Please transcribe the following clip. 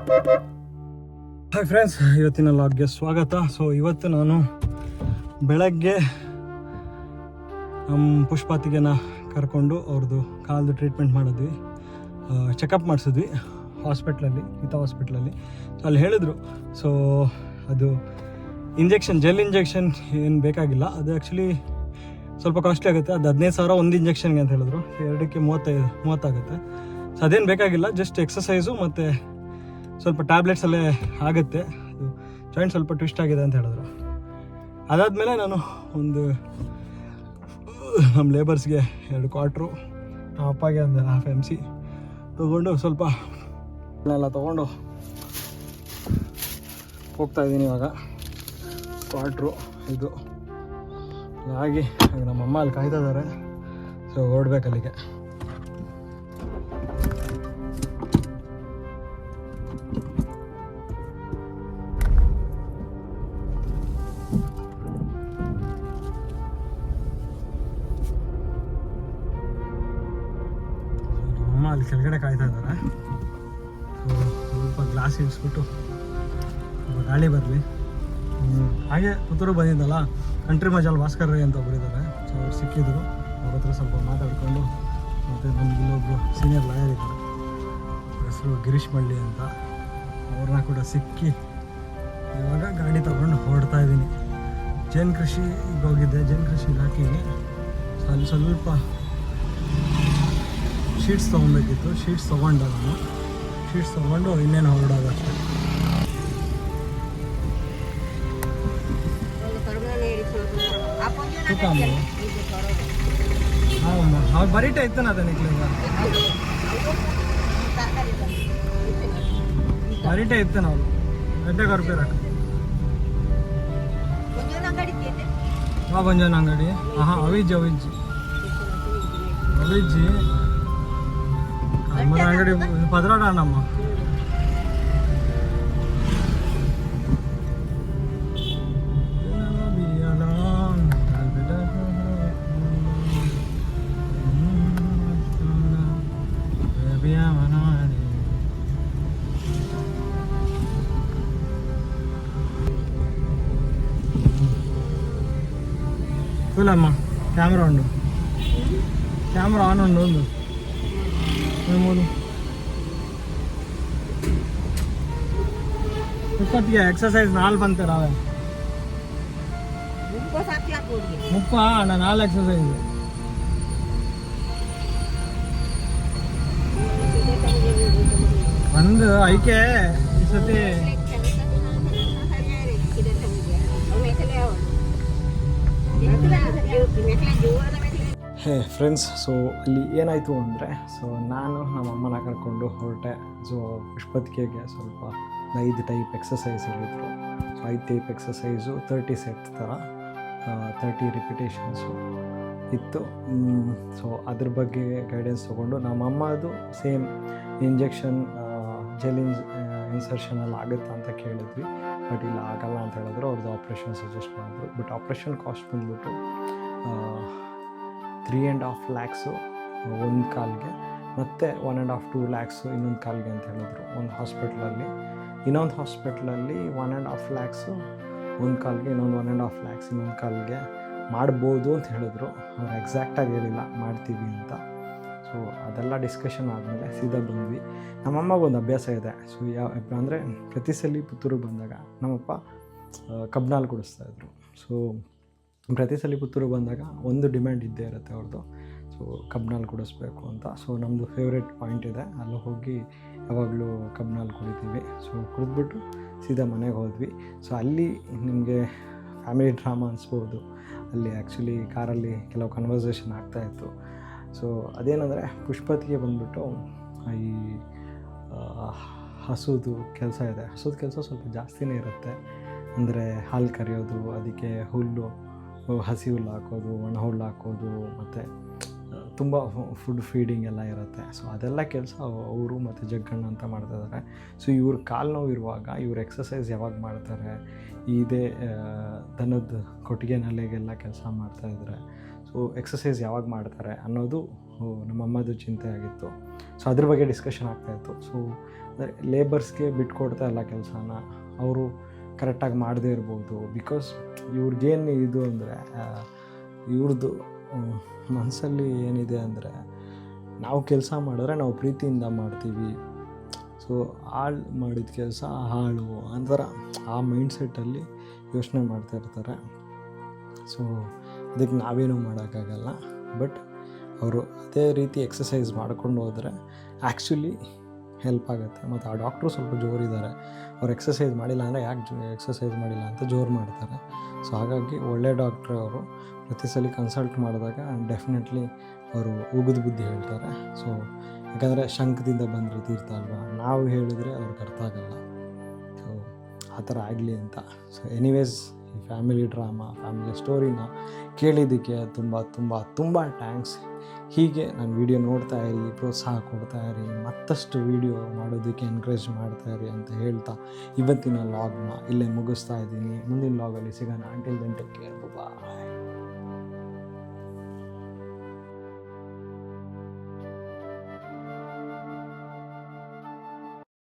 Hi friends, ಇವತ್ತಿನ ಲಾಗ್ಗೆ ಸ್ವಾಗತ. So ಇವತ್ತು ನಾನು ಬೆಳಗ್ಗೆ ನಮ್ಮ ಪುಷ್ಪಾತಿಗೆನ ಕರ್ಕೊಂಡು ಅವ್ರದ್ದು ಕಾಲ್ದು ಟ್ರೀಟ್ಮೆಂಟ್ ಮಾಡಿದ್ವಿ, ಚೆಕಪ್ ಮಾಡಿಸಿದ್ವಿ ಹಾಸ್ಪಿಟ್ಲಲ್ಲಿ, ಗೀತಾ ಹಾಸ್ಪಿಟ್ಲಲ್ಲಿ. ಸೊ ಅಲ್ಲಿ ಹೇಳಿದ್ರು, ಸೊ ಅದು ಜೆಲ್ ಇಂಜೆಕ್ಷನ್ ಏನು ಬೇಕಾಗಿಲ್ಲ, ಅದು ಆ್ಯಕ್ಚುಲಿ ಸ್ವಲ್ಪ ಕಾಸ್ಟ್ಲಿ ಆಗುತ್ತೆ. ಅದು 15,000 ಒಂದು ಇಂಜೆಕ್ಷನ್ಗೆ ಅಂತ ಹೇಳಿದ್ರು. ಎರಡಕ್ಕೆ 30 ಸೊ ಅದೇನು ಬೇಕಾಗಿಲ್ಲ, ಜಸ್ಟ್ ಎಕ್ಸಸೈಸು ಮತ್ತು ಸ್ವಲ್ಪ ಟ್ಯಾಬ್ಲೆಟ್ಸ್ ಅಲ್ಲೇ ಆಗುತ್ತೆ. ಅದು ಜಾಯಿಂಟ್ ಸ್ವಲ್ಪ ಟ್ವಿಸ್ಟ್ ಆಗಿದೆ ಅಂತ ಹೇಳಿದ್ರು. ಅದಾದಮೇಲೆ ನಾನು ಒಂದು ನಮ್ಮ ಲೇಬರ್ಸ್ಗೆ 2 ಕ್ವಾರ್ಟ್ರು, ನಮ್ಮ ಅಪ್ಪಗೆ ಒಂದು ½ MC ತೊಗೊಂಡು ಸ್ವಲ್ಪ ಎಲ್ಲ ತೊಗೊಂಡು ಹೋಗ್ತಾಯಿದ್ದೀನಿ ಇವಾಗ. ಕ್ವಾರ್ಟ್ರು ಇದು ಹಾಗೆ ನಮ್ಮಮ್ಮ ಅಲ್ಲಿ ಕಾಯ್ತಾ ಇದ್ದಾರೆ. ಸೊ ಹೊರಡ್ಬೇಕು ಅಲ್ಲಿಗೆ. ಅಲ್ಲಿ ಕೆಳಗಡೆ ಕಾಯ್ತಾ ಇದ್ದಾರೆ. ಸೊ ಸ್ವಲ್ಪ ಗ್ಲಾಸ್ ಇಳಿಸ್ಬಿಟ್ಟು ಸ್ವಲ್ಪ ಗಾಳಿ ಬರಲಿ. ಹಾಗೆ ಪುತ್ತೂರು ಬಂದಿದ್ದಲ್ಲ, ಕಂಟ್ರಿ ಮಜಾಲ್ ಭಾಸ್ಕರ್ ರೈ ಅಂತ ಒಬ್ಬರಿದ್ದಾರೆ. ಸೊ ಅವ್ರು ಸಿಕ್ಕಿದ್ರು, ಅವ್ರ ಹತ್ರ ಸ್ವಲ್ಪ ಮಾತಾಡಿಕೊಂಡು, ಮತ್ತು ನಮ್ಗೆ ಇಲ್ಲೊಬ್ಬರು ಸೀನಿಯರ್ ಲಾಯರ್ ಇದ್ದಾರೆ, ಹೆಸರು ಗಿರೀಶ್ ಮಳ್ಳಿ ಅಂತ, ಅವ್ರನ್ನ ಕೂಡ ಸಿಕ್ಕಿ ಇವಾಗ ಗಾಡಿ ತಗೊಂಡು ಹೊರಡ್ತಾ ಇದ್ದೀನಿ. ಜೇನು ಕೃಷಿಗೆ ಹೋಗಿದ್ದೆ, ಜೇನು ಕೃಷಿ ಇಲಾಖೆಗೆ. ಸೊ ಅಲ್ಲಿ ಸ್ವಲ್ಪ ಶೀಟ್ಸ್ ತೊಗೊಬೇಕಿತ್ತು, ಶೀಟ್ಸ್ ತೊಗೊಂಡೆ ನಾನು. ಶೀಟ್ಸ್ ತೊಗೊಂಡು ಇನ್ನೇನು ಹೊರಡೋದಷ್ಟೇ. ಹಾಂ, ಅವ್ರು ಬರೀಟೆ ಇತ್ತು ಅದ ನಿಕ್ಲಿಂಗ ಬರೀಟೆ ಇತ್ತು ನಾವು ಗಡ್ಡೆ ಕರ್ಪೇರ ಬಂಜನ ಅಂಗಡಿ. ಹಾಂ, ಅವಿಜ್ಜಿ ಅಮ್ಮನ ಅಂಗಡಿ ಪದ್ರಾಡ ಅಣ್ಣಮ್ಮ. ಅಮ್ಮ ಕ್ಯಾಮ್ರಾ ಉಂಡು, ಕ್ಯಾಮ್ರಾ ಆನ್ ಉಂಡು. ಒಂದು ಇಪ್ಪತ್ತಿಗೆ ಎಕ್ಸಸೈಸ್ 4 ಬಂತಾರವೆ ಮುಪ್ಪ ಅಣ್ಣ 4 ಎಕ್ಸಸೈಸ್. ಒಂದು ಐಕೆ ಈ ಸತಿ ಹೇ ಫ್ರೆಂಡ್ಸ್. ಸೊ ಅಲ್ಲಿ ಏನಾಯಿತು ಅಂದರೆ, ಸೊ ನಾನು ನಮ್ಮಮ್ಮನ ಕರ್ಕೊಂಡು ಹೊರಟೆ. ಸೊ ಪುಷ್ಪತಿಗೆಗೆ ಸ್ವಲ್ಪ 5 ಟೈಪ್ ಎಕ್ಸಸೈಸ್ ಹೇಳಿದ್ರು. ಸೊ 5 ಟೈಪ್ ಎಕ್ಸಸೈಸು 30 ಸೆಟ್ ಥರ 30 ರಿಪಿಟೇಷನ್ಸು ಇತ್ತು. ಸೊ ಅದ್ರ ಬಗ್ಗೆ ಗೈಡೆನ್ಸ್ ತೊಗೊಂಡು ನಮ್ಮಮ್ಮದು ಸೇಮ್ ಇಂಜೆಕ್ಷನ್ ಜೆಲ್ ಇನ್ಸರ್ಷನಲ್ಲಿ ಆಗುತ್ತಾ ಅಂತ ಕೇಳಿದ್ವಿ. ಬಟ್ ಇಲ್ಲ, ಆಗಲ್ಲ ಅಂತ ಹೇಳಿದ್ರು. ಅವ್ರದ್ದು ಆಪ್ರೇಷನ್ ಸಜೆಸ್ಟ್ ಮಾಡಿದ್ರು. ಬಟ್ ಆಪ್ರೇಷನ್ ಕಾಸ್ಟ್ ಬಂದ್ಬಿಟ್ಟು 3.5 lakhs ಒಂದು ಕಾಲಿಗೆ, ಮತ್ತು 1.5-2 lakhs ಇನ್ನೊಂದು ಕಾಲಿಗೆ ಅಂತ ಹೇಳಿದ್ರು ಒಂದು ಹಾಸ್ಪಿಟ್ಲಲ್ಲಿ. ಇನ್ನೊಂದು ಹಾಸ್ಪಿಟ್ಲಲ್ಲಿ 1.5 lakhs ಒಂದು ಕಾಲಿಗೆ, ಇನ್ನೊಂದು 1.5 lakhs ಇನ್ನೊಂದು ಕಾಲಿಗೆ ಮಾಡ್ಬೋದು ಅಂತ ಹೇಳಿದ್ರು. ಅವ್ರು ಎಕ್ಸಾಕ್ಟಾಗಿ ಹೇಳಿಲ್ಲ ಮಾಡ್ತೀವಿ ಅಂತ. ಸೊ ಅದೆಲ್ಲ ಡಿಸ್ಕಷನ್ ಆದಮೇಲೆ ಸೀದಾ ಬಂದ್ವಿ. ನಮ್ಮಮ್ಮಗೆ ಒಂದು ಅಭ್ಯಾಸ ಇದೆ. ಸೊ ಅಂದರೆ ಪ್ರತಿ ಸಲ ಪುತ್ತೂರಿಗೆ ಬಂದಾಗ ನಮ್ಮಪ್ಪ ಕಬ್ನಾಲ್ ಕುಡಿಸ್ತಾಯಿದ್ರು. ಸೊ ಪ್ರತಿ ಸಲ ಪುತ್ತೂರಿಗೆ ಬಂದಾಗ ಒಂದು ಡಿಮ್ಯಾಂಡ್ ಇದ್ದೇ ಇರುತ್ತೆ ಅವ್ರದ್ದು. ಸೊ ಕಬ್ನಾಲ್ ಕುಡಿಸ್ಬೇಕು ಅಂತ. ಸೊ ನಮ್ಮದು ಫೇವ್ರೇಟ್ ಪಾಯಿಂಟ್ ಇದೆ, ಅಲ್ಲಿ ಹೋಗಿ ಯಾವಾಗಲೂ ಕಬ್ನಾಲ್ ಕುಡಿತೀವಿ. ಸೊ ಕುಡಿದ್ಬಿಟ್ಟು ಸೀದಾ ಮನೆಗೆ ಹೋದ್ವಿ. ಸೊ ಅಲ್ಲಿ ನಿಮಗೆ ಫ್ಯಾಮಿಲಿ ಡ್ರಾಮಾ ಅನಿಸ್ಬೋದು. ಅಲ್ಲಿ ಆ್ಯಕ್ಚುಲಿ ಕಾರಲ್ಲಿ ಕೆಲವು ಕನ್ವರ್ಸೇಷನ್ ಆಗ್ತಾಯಿತ್ತು. ಸೊ ಅದೇನೆಂದರೆ, ಪುಷ್ಪತಿಗೆ ಬಂದುಬಿಟ್ಟು ಈ ಹಸುದು ಕೆಲಸ ಇದೆ. ಹಸುದ ಕೆಲಸ ಸ್ವಲ್ಪ ಜಾಸ್ತಿನೇ ಇರುತ್ತೆ. ಅಂದರೆ ಹಾಲು ಕರೆಯೋದು, ಅದಕ್ಕೆ ಹುಲ್ಲು, ಹಸಿ ಹುಲ್ಲು ಹಾಕೋದು, ಒಣ ಹುಲ್ಲು ಹಾಕೋದು, ಮತ್ತು ತುಂಬ ಫುಡ್ ಫೀಡಿಂಗ್ ಎಲ್ಲ ಇರುತ್ತೆ. ಸೊ ಅದೆಲ್ಲ ಕೆಲಸ ಅವರು ಮತ್ತು ಜಗ್ಗಣ್ಣ ಅಂತ ಮಾಡ್ತಾಯಿದ್ದಾರೆ. ಸೊ ಇವ್ರ ಕಾಲು ನೋವು ಇರುವಾಗ ಇವ್ರು ಎಕ್ಸಸೈಸ್ ಯಾವಾಗ ಮಾಡ್ತಾರೆ, ಇದೇ ದನದ ಕೊಟ್ಟಿಗೆ ನಲೆಗೆಲ್ಲ ಕೆಲಸ ಮಾಡ್ತಾಯಿದ್ದಾರೆ. ಸೊ ಎಕ್ಸಸೈಸ್ ಯಾವಾಗ ಮಾಡ್ತಾರೆ ಅನ್ನೋದು ನಮ್ಮಮ್ಮದು ಚಿಂತೆ ಆಗಿತ್ತು. ಸೊ ಅದ್ರ ಬಗ್ಗೆ ಡಿಸ್ಕಷನ್ ಆಗ್ತಾಯಿತ್ತು. ಸೊ ಅಂದರೆ ಲೇಬರ್ಸ್ಗೆ ಬಿಟ್ಕೊಡ್ತಾ ಇಲ್ಲ ಕೆಲಸನ, ಅವರು ಕರೆಕ್ಟಾಗಿ ಮಾಡದೇ ಇರ್ಬೋದು. ಬಿಕಾಸ್ ಇವ್ರಿಗೇನು ಇದು ಅಂದರೆ ಇವ್ರದ್ದು ಮನಸ್ಸಲ್ಲಿ ಏನಿದೆ ಅಂದರೆ, ನಾವು ಕೆಲಸ ಮಾಡಿದ್ರೆ ನಾವು ಪ್ರೀತಿಯಿಂದ ಮಾಡ್ತೀವಿ, ಸೊ ಹಾಳು ಮಾಡಿದ ಕೆಲಸ ಹಾಳು ಅಂತರ ಆ ಮೈಂಡ್ಸೆಟ್ಟಲ್ಲಿ ಯೋಚನೆ ಮಾಡ್ತಾಯಿರ್ತಾರೆ. ಸೊ ಅದಕ್ಕೆ ನಾವೇನು ಮಾಡೋಕ್ಕಾಗಲ್ಲ. ಬಟ್ ಅವರು ಅದೇ ರೀತಿ ಎಕ್ಸಸೈಸ್ ಮಾಡ್ಕೊಂಡು ಹೋದರೆ ಆ್ಯಕ್ಚುಲಿ ಹೆಲ್ಪ್ ಆಗುತ್ತೆ. ಮತ್ತು ಆ ಡಾಕ್ಟ್ರು ಸ್ವಲ್ಪ ಜೋರಿದ್ದಾರೆ, ಅವ್ರು ಎಕ್ಸಸೈಸ್ ಮಾಡಿಲ್ಲ ಅಂದರೆ ಯಾಕೆ ಎಕ್ಸಸೈಸ್ ಮಾಡಿಲ್ಲ ಅಂತ ಜೋರು ಮಾಡ್ತಾರೆ. ಸೊ ಹಾಗಾಗಿ ಒಳ್ಳೆ ಡಾಕ್ಟ್ರು ಅವರು. ಪ್ರತಿ ಸಲ ಕನ್ಸಲ್ಟ್ ಮಾಡಿದಾಗ ಡೆಫಿನೆಟ್ಲಿ ಅವರು ಉಗಿದ ಬುದ್ಧಿ ಹೇಳ್ತಾರೆ. ಸೊ ಯಾಕಂದರೆ ಶಂಕದಿಂದ ಬಂದರೆ ತೀರ್ಥ ಅಲ್ವಾ, ನಾವು ಹೇಳಿದರೆ ಅವ್ರಿಗೆ ಅರ್ಥ ಆಗಲ್ಲ. ಸೊ ಆ ಥರ ಆಗಲಿ ಅಂತ. ಸೊ ಎನಿವೇಸ್, ಈ ಫ್ಯಾಮಿಲಿ ಡ್ರಾಮಾ, ಫ್ಯಾಮಿಲಿ ಸ್ಟೋರಿನ ಕೇಳಿದ್ದಕ್ಕೆ ತುಂಬ ತುಂಬ ತುಂಬ ಥ್ಯಾಂಕ್ಸ್. ಹೀಗೆ ನಾನು ವೀಡಿಯೋ ನೋಡ್ತಾ ಇರಿ, ಪ್ರೋತ್ಸಾಹ ಕೊಡ್ತಾ ಇರಿ, ಮತ್ತಷ್ಟು ವೀಡಿಯೋ ಮಾಡೋದಕ್ಕೆ ಎನ್ಕರೇಜ್ ಮಾಡ್ತಾಯಿರಿ ಅಂತ ಹೇಳ್ತಾ ಇವತ್ತಿನ ಲಾಗ್ನ ಇಲ್ಲೇ ಮುಗಿಸ್ತಾ ಇದ್ದೀನಿ. ಮುಂದಿನ ಲಾಗಲ್ಲಿ ಸಿಗೋಣ. ಅಂಟಿಲ್ ದೆನ್ ಟೇಕ್ ಕೇರ್, ಬಾಯ್.